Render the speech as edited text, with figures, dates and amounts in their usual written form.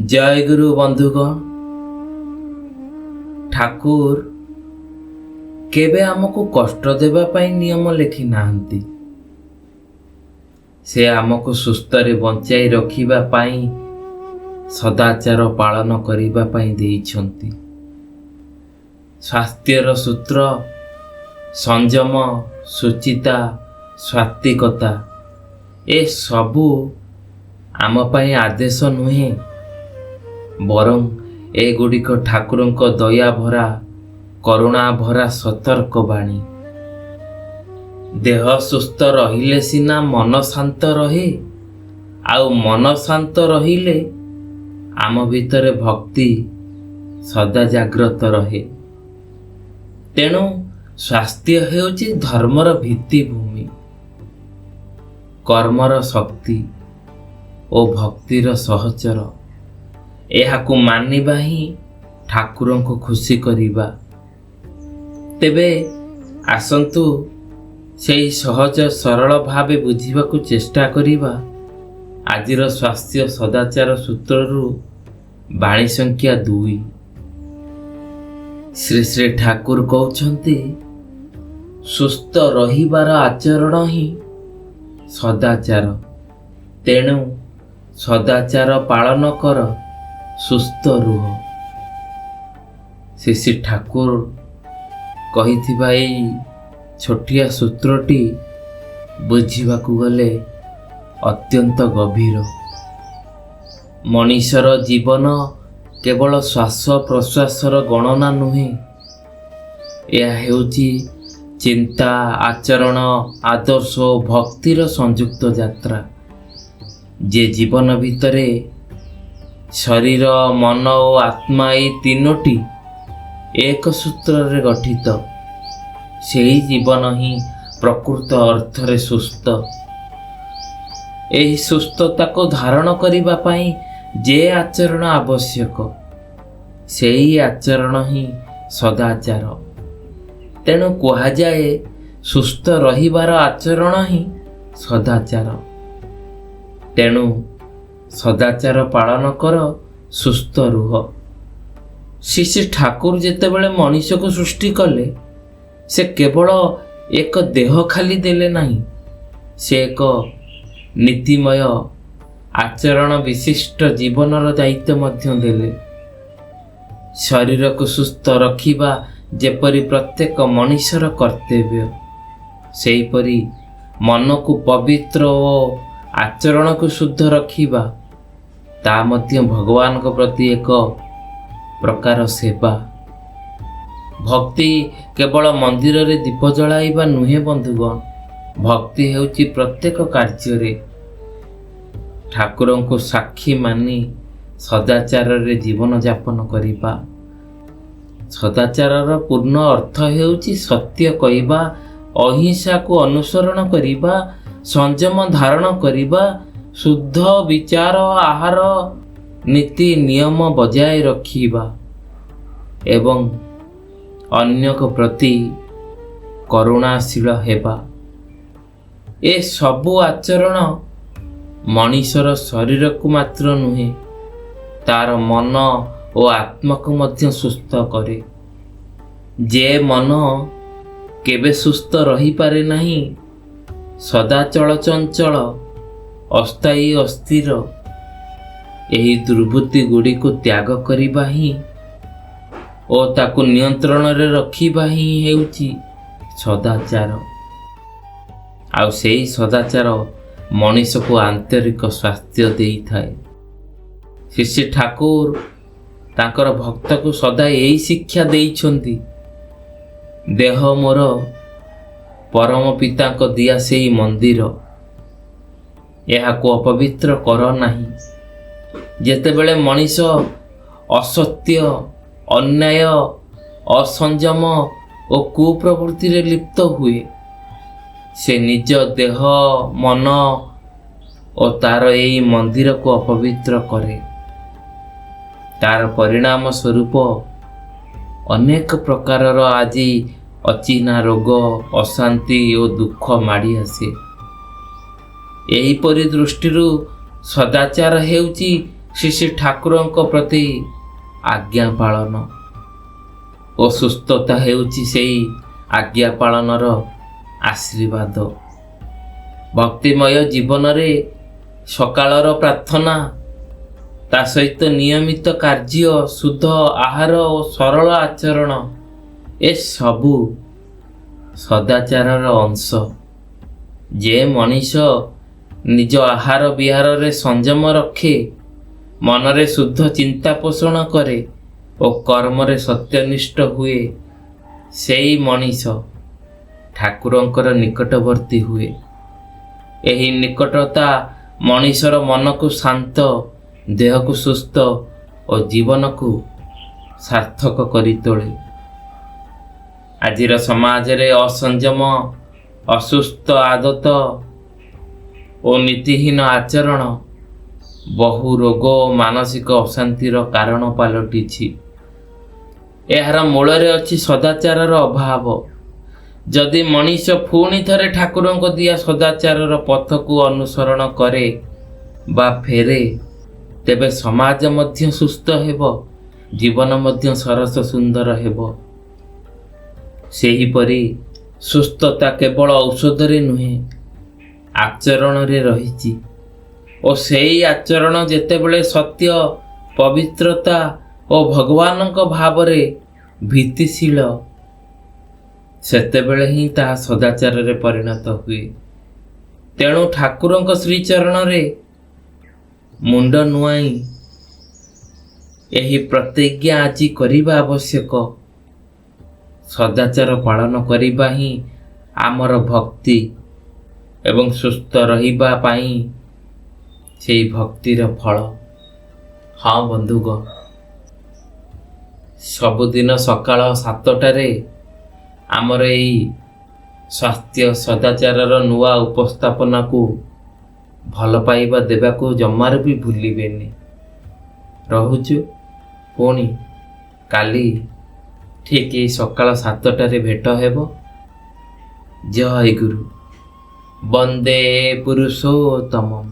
जय गुरु बंधुगण। ठाकुर केबे आमको कष्ट देवा पाई नियम लिखि नाहंती। से आमको सुस्थ रे बंचाई रखिबा पाई सदाचार पालन करिबा पाई देइछंती। स्वास्थ्यर सूत्र संयम, सुचिता, स्वात्विकता ए सबु आम पाई आदेश नुहे, बरं एगुड़िक ठाकुरଙ୍କ दया भरा करुणा भरा सतर्क बाणी। देह सुस्थ रहिले सिना मन शांत रहे, आउ मन शांत रहिले आम भितरे भक्ति सदा जाग्रत रहे। तेणु स्वास्थ्य हेउची धर्मर भित्तिभूमि, कर्मर शक्ति ओ भक्तिर सहचर। एहाकु मानिबा ही ठाकुरं को खुशी करिबा। तेबे आसंतु सेही सहज सरल भावे बुझिबाकु चेष्टा करिबा। आजिर स्वास्थ्य सदाचार सूत्ररू बाणी संख्या 2। श्री श्री ठाकुर कहउछंती, सुस्थ रहिबार आचरण ही सदाचार। तेणु सदाचार पालन कर, सुस्थ रुह। श्री ठाकुर कहिथिबा एई छोटिया सूत्रटी बुझिबाकु गले अत्यंत गभीर। मनीषर जीवन केवल श्वास प्रश्वासर गणना नुहे, यह हेउची चिंता, आचरण, आदर्श और भक्तिर संयुक्त यात्रा। जे जीवन भितरे शरीर, मन और आत्मा ए तीनोटी एक सूत्र रे गठित, सेही जीवन ही प्रकृत अर्थरे सुस्थ। एही सुस्थता को धारण करिबा पाई जे आचरण आवश्यक, सेही आचरण ही सदाचार। तेणु कहा जाए, सुस्थ रहिबार आचरण ही सदाचार। तेणु सदाचार पालन कर, सुस्थ रुह। श्री ठाकुर जेतेबेले मनीष को सृष्टि कले, से केवल एक देह खाली देले नहीं, से एक नीतिमय आचरण विशिष्ट जीवनर दायित्व मध्य देले। शरीर को सुस्थ रखिबा जेपरि प्रत्येक मनीषर कर्तव्य, सेहीपरि मन को पवित्र और आचरण को शुद्ध रखिबा ता मध्य भगवान को प्रति एक प्रकार सेवा। भक्ति केवल मंदिर रे दीप जलाइबा नुहे बंधुगण। भक्ति हेउची प्रत्येक कार्य ठाकुरं को साक्षी मानी सदाचार रे जीवन यापन करिबा। सदाचारर पूर्ण अर्थ हेउची सत्य कहिबा, अहिंसा को अनुसरण करिबा, संयम धारण करिबा, शुद्ध विचार, आहार, नीति नियम बजाय रखिबा एवं अन्य को प्रति करुणाशील हेबा। ए सबु आचरण मनीषर शरीर को मात्र नुहे, तार मन और आत्मा को मध्य सुस्थ करे। जे मन केबे सुस्थ रही पारे नहीं, सदा चल चंचल, अस्थायी, अस्थिर, एही दुर्बुद्धि गुड़ी को त्याग करिबा ही और ताकु नियंत्रण रे रखिबा ही हेउची सदाचार। आउ सेही सदाचार मनीष को आंतरिक स्वास्थ्य देई थाए। श्री ठाकुर तांकर भक्त को सदा एही शिक्षा देइछंती, देह मोर परम पिता को दिया सेही मंदिर, यह को अपवित्र कर नाही। जेतेबेले मनीष असत्य, अन्याय, असंयम और कुप्रवृत्ति रे लिप्त हुए, से निज देह, मन और तार एही मंदिर को अपवित्र करे। तार परिणाम स्वरूप अनेक प्रकारर आजी अचिन्हा रोग, अशांति और दुख माड़ी आसे। एहीपरि दृष्टिरू सदाचार हेउची ଶ୍ରୀ ଶ୍ରୀ ଠାକୁରଙ୍କ ପ୍ରତି ଆଜ୍ଞା ପାଳନ ଓ ସୁସ୍ଥତା ହେଉଛି ସେହି ଆଜ୍ଞା ପାଳନର ଆଶୀର୍ବାଦ। ଭକ୍ତିମୟ ଜୀବନରେ ସକାଳର ପ୍ରାର୍ଥନା, ତା ସହିତ ନିୟମିତ କାର୍ଯ୍ୟ, ଶୁଦ୍ଧ ଆହାର ଓ ସରଳ ଆଚରଣ ଏସବୁ ସଦାଚାରର ଅଂଶ। ଯେ ମଣିଷ ନିଜ ଆହାର ବିହାରରେ ସଂଯମ ରଖେ, ମନରେ ଶୁଦ୍ଧ ଚିନ୍ତା ପୋଷଣ କରେ ଓ କର୍ମରେ ସତ୍ୟନିଷ୍ଠ ହୁଏ, ସେହି ମଣିଷ ଠାକୁରଙ୍କର ନିକଟବର୍ତ୍ତୀ ହୁଏ। ଏହି ନିକଟତା ମଣିଷର ମନକୁ ଶାନ୍ତ, ଦେହକୁ ସୁସ୍ଥ ଓ ଜୀବନକୁ ସାର୍ଥକ କରି ତୋଳେ। ଆଜିର ସମାଜରେ ଅସଂଯମ, ଅସୁସ୍ଥ ଆଦତ ଓ ନୀତିହୀନ ଆଚରଣ ବହୁ ରୋଗ ଓ ମାନସିକ ଅଶାନ୍ତିର କାରଣ ପାଲଟିଛି। ଏହାର ମୂଳରେ ଅଛି ସଦାଚାରର ଅଭାବ। ଯଦି ମଣିଷ ପୁଣି ଥରେ ଠାକୁରଙ୍କ ଦିଆ ସଦାଚାରର ପଥକୁ ଅନୁସରଣ କରେ ବା ଫେରେ, ତେବେ ସମାଜ ମଧ୍ୟ ସୁସ୍ଥ ହେବ, ଜୀବନ ମଧ୍ୟ ସରସ ସୁନ୍ଦର ହେବ। ସେହିପରି ସୁସ୍ଥତା କେବଳ ଔଷଧରେ ନୁହେଁ, ଆଚରଣରେ ରହିଛି। ଓ ସେହି ଆଚରଣ ଯେତେବେଳେ ସତ୍ୟ, ପବିତ୍ରତା ଓ ଭଗବାନଙ୍କ ଭାବରେ ଭିତ୍ତିଶୀଳ, ସେତେବେଳେ ହିଁ ତାହା ସଦାଚାରରେ ପରିଣତ ହୁଏ। ତେଣୁ ଠାକୁରଙ୍କ ଶ୍ରୀଚରଣରେ ମୁଣ୍ଡ ନୁଆଇଁ ଏହି ପ୍ରତିଜ୍ଞା ଆଜି କରିବା ଆବଶ୍ୟକ। ସଦାଚାର ପାଳନ କରିବା ହିଁ ଆମର ଭକ୍ତି ଏବଂ ସୁସ୍ଥ ରହିବା ପାଇଁ ସେହି ଭକ୍ତିର ଫଳ। ହଁ ବନ୍ଧୁଗଣ, ସବୁଦିନ ସକାଳ 7ଟାରେ ଆମର ଏହି ସ୍ୱାସ୍ଥ୍ୟ ସଦାଚାରର ନୂଆ ଉପସ୍ଥାପନାକୁ ଭଲ ପାଇବା ଦେବାକୁ ଜମାରୁ ବି ଭୁଲିବେନି। ରହୁଛୁ, ପୁଣି କାଲି ଠିକ୍ ଏଇ ସକାଳ 7ଟାରେ ଭେଟ ହେବ। ଜୟ ଗୁରୁ, ବନ୍ଦେ ପୁରୁଷୋତ୍ତମମ୍।